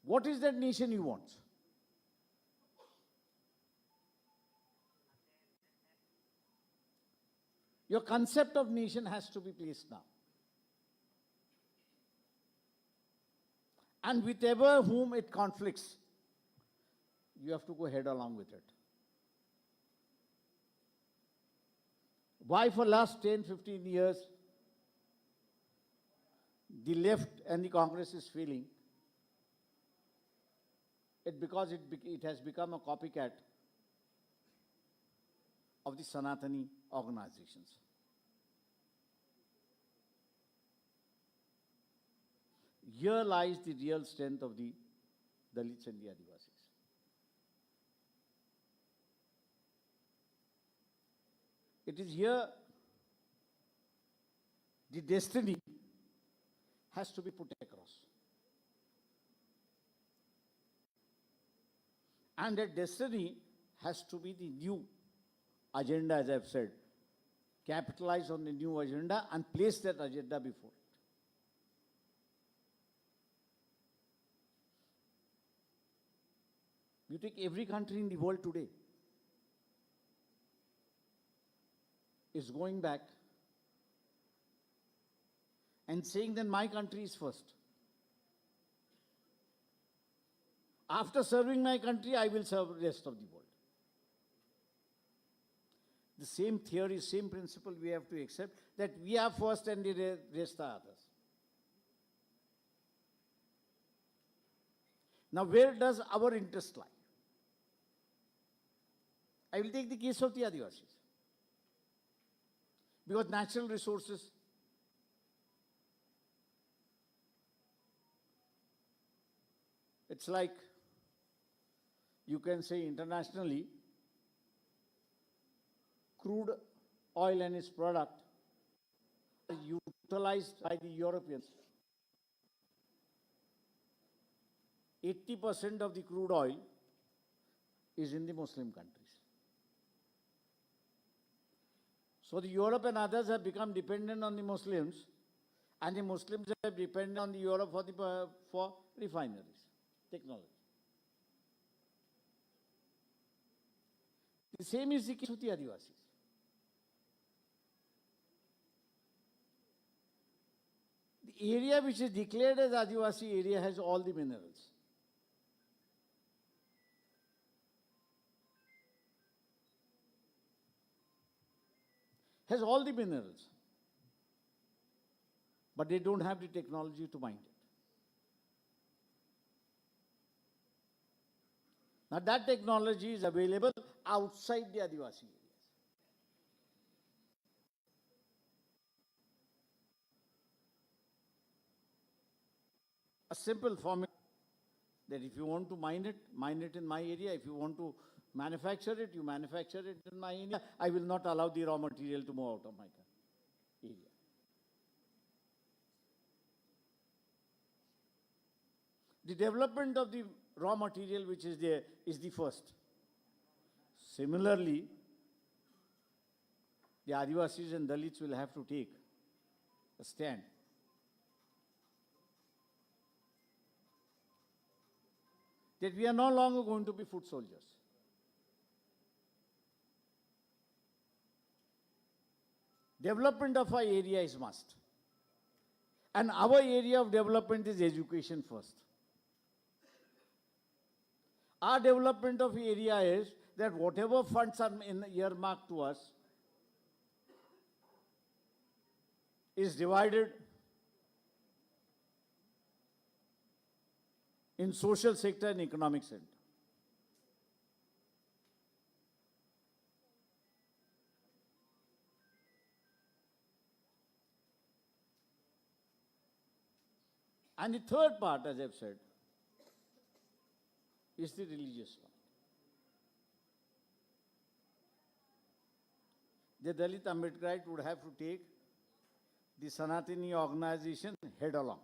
What is that nation you want? Your concept of nation has to be placed now. And whichever whom it conflicts, you have to go head along with it. Why for last 10, 15 years, the left and the Congress is failing? Because it has become a copycat of the Sanatani organizations. Here lies the real strength of the Dalits and the Adivasis. It is here the destiny has to be put across. And that destiny has to be the new agenda, as I've said. Capitalize on the new agenda and place that agenda before it. You take every country in the world today is going back and saying that my country is first. After serving my country, I will serve the rest of the world. The same theory, same principle we have to accept, that we are first and the rest are others. Now, where does our interest lie? I will take the case of the Adivasis. Because natural resources, it's like, you can say internationally, crude oil and its product is utilized by the Europeans. 80% of the crude oil is in the Muslim countries. So the Europe and others have become dependent on the Muslims, and the Muslims have depended on the Europe for refineries, technology. The same is the case with the Adivasis. The area which is declared as Adivasi area has all the minerals. Has all the minerals. But they don't have the technology to mine it. Now that technology is available outside the Adivasi areas. A simple formula that if you want to mine it in my area. If you want to manufacture it, you manufacture it in my area. I will not allow the raw material to move out of my area. The development of the raw material which is there is the first. Similarly, the Adivasis and Dalits will have to take a stand. That we are no longer going to be foot soldiers. Development of our area is must. And our area of development is education first. Our development of area is that whatever funds are earmarked to us is divided in social sector and economic sector. And the third part, as I've said, is the religious one. The Dalit Ambedkarite would have to take the Sanatani organization head along.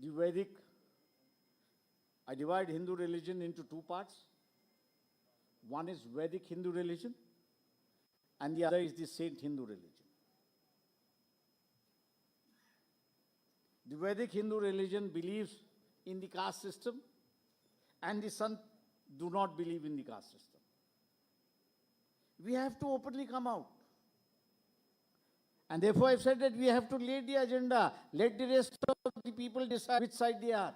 The Vedic, I divide Hindu religion into two parts. One is Vedic Hindu religion, and the other is the Saint Hindu religion. The Vedic Hindu religion believes in the caste system, and the Sant do not believe in the caste system. We have to openly come out. And therefore I've said that we have to lay the agenda. Let the rest of the people decide which side they are.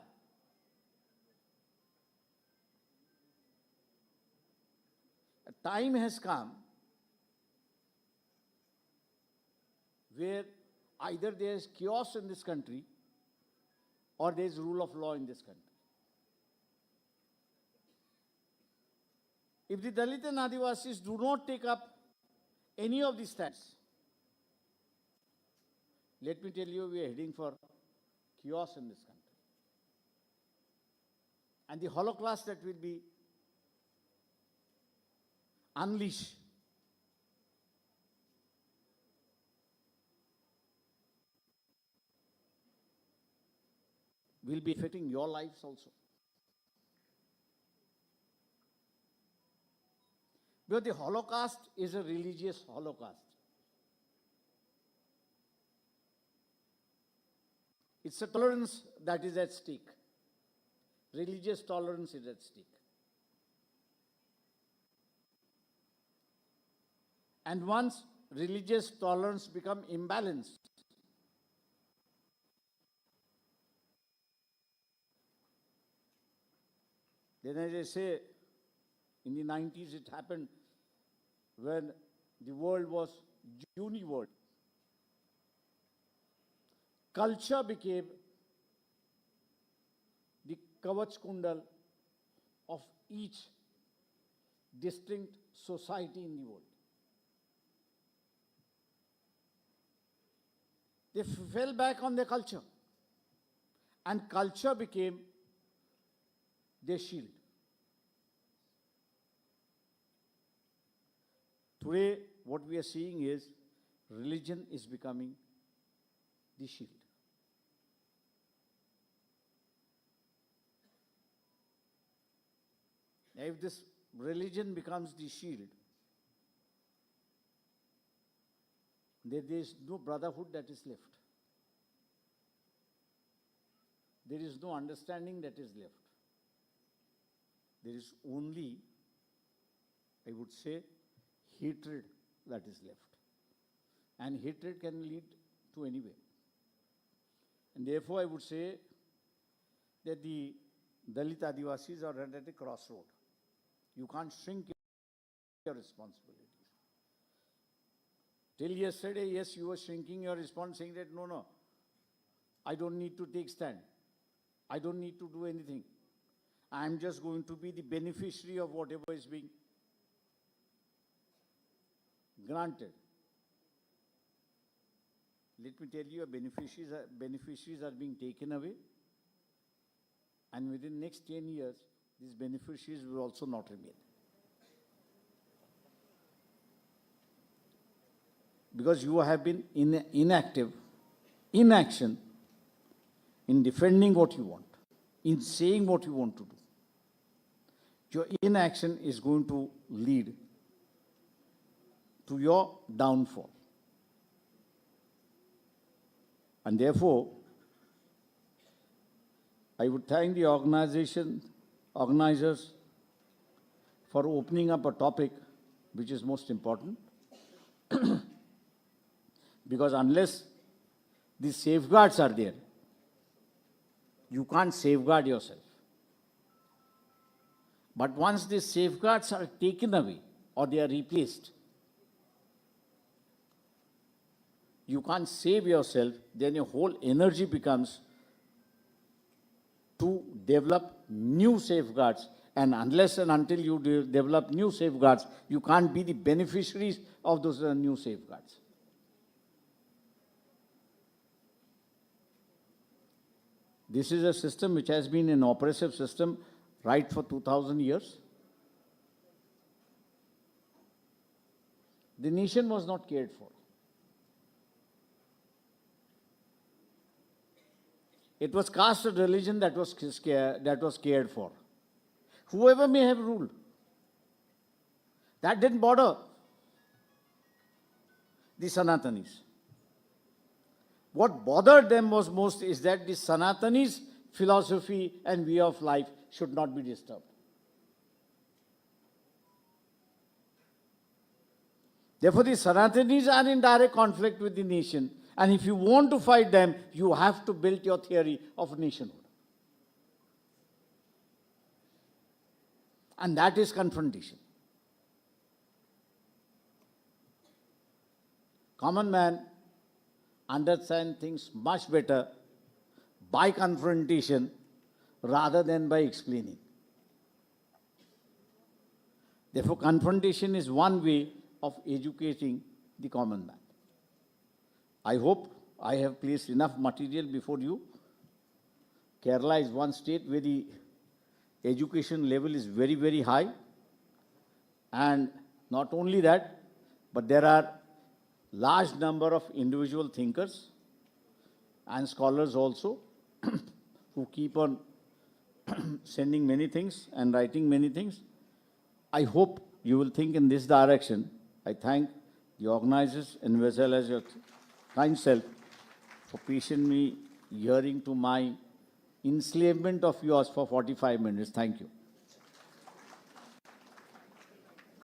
A time has come where either there is chaos in this country or there is rule of law in this country. If the Dalit and Adivasis do not take up any of these stands, let me tell you, we are heading for chaos in this country. And the Holocaust that will be unleashed will be affecting your lives also. Because the Holocaust is a religious Holocaust. It's a tolerance that is at stake. Religious tolerance is at stake. And once religious tolerance becomes imbalanced, then as I say, in the 90s it happened when the world was uni-world. Culture became the Kavach Kundal of each distinct society in the world. They fell back on their culture, and culture became their shield. Today, what we are seeing is religion is becoming the shield. Now, if this religion becomes the shield, then there is no brotherhood that is left. There is no understanding that is left. There is only, I would say, hatred that is left. And hatred can lead to anywhere. And therefore, I would say that the Dalit Adivasis are at a crossroad. You can't shrink your responsibilities. Till yesterday, yes, you were shrinking your response, saying that, no, I don't need to take stand. I don't need to do anything. I'm just going to be the beneficiary of whatever is being granted. Let me tell you, beneficiaries are being taken away, and within the next 10 years, these beneficiaries will also not remain. Because you have been inaction in defending what you want, in saying what you want to do. Your inaction is going to lead to your downfall. And therefore, I would thank the organizers for opening up a topic which is most important. Because unless these safeguards are there, you can't safeguard yourself. But once these safeguards are taken away or they are replaced, you can't save yourself, then your whole energy becomes to develop new safeguards. And unless and until you develop new safeguards, you can't be the beneficiaries of those new safeguards. This is a system which has been an oppressive system right for 2000 years. The nation was not cared for. It was caste and religion that was cared for. Whoever may have ruled. That didn't bother the Sanatanis. What bothered them was most is that the Sanatanis' philosophy and way of life should not be disturbed. Therefore, the Sanatanis are in direct conflict with the nation. And if you want to fight them, you have to build your theory of nationhood. And that is confrontation. Common man understands things much better by confrontation rather than by explaining. Therefore, confrontation is one way of educating the common man. I hope I have placed enough material before you. Kerala is one state where the education level is very, very high. And not only that, but there are large number of individual thinkers and scholars also who keep on sending many things and writing many things. I hope you will think in this direction. I thank the organizers and as well as your kind self for patiently hearing to my enslavement of yours for 45 minutes. Thank you.